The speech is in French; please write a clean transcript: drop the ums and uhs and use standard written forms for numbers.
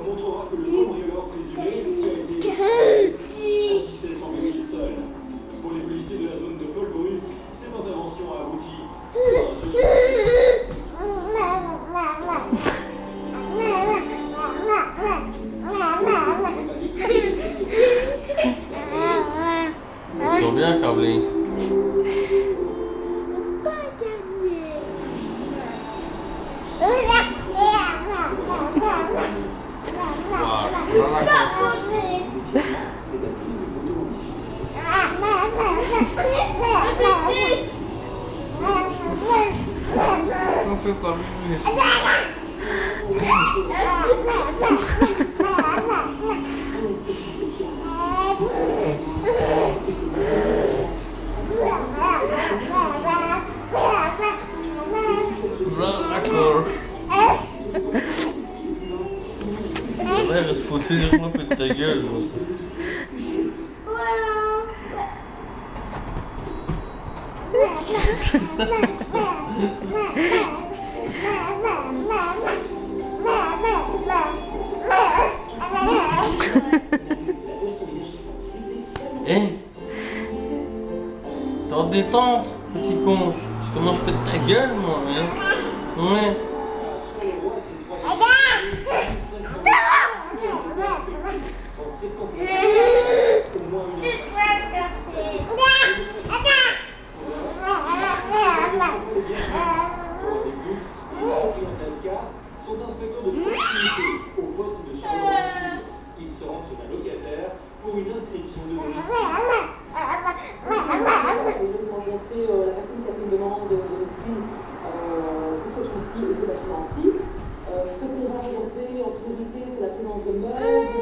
montrera que le cambrioleur présumé, qui a été agissait semble-t-il seul. Pour les policiers de la zone de Paul Brune, cette intervention a abouti sur un seul. Ils sont bien câblés. D'accord. Ouais, reste foutu sur moi de ta gueule. Eh, t'es en détente, petit con. Parce que moi je pète ta gueule, moi. Hein. Ouais. Sont inspecteurs de proximité au poste de Charles-City. Ils se rendent chez un locataire pour une inscription de domicile. J'ai rencontré la personne qui a fait une demande de domicile pour cette fois-ci et ce bâtiment-ci. Ce qu'on va regarder en priorité, c'est la présence de meubles,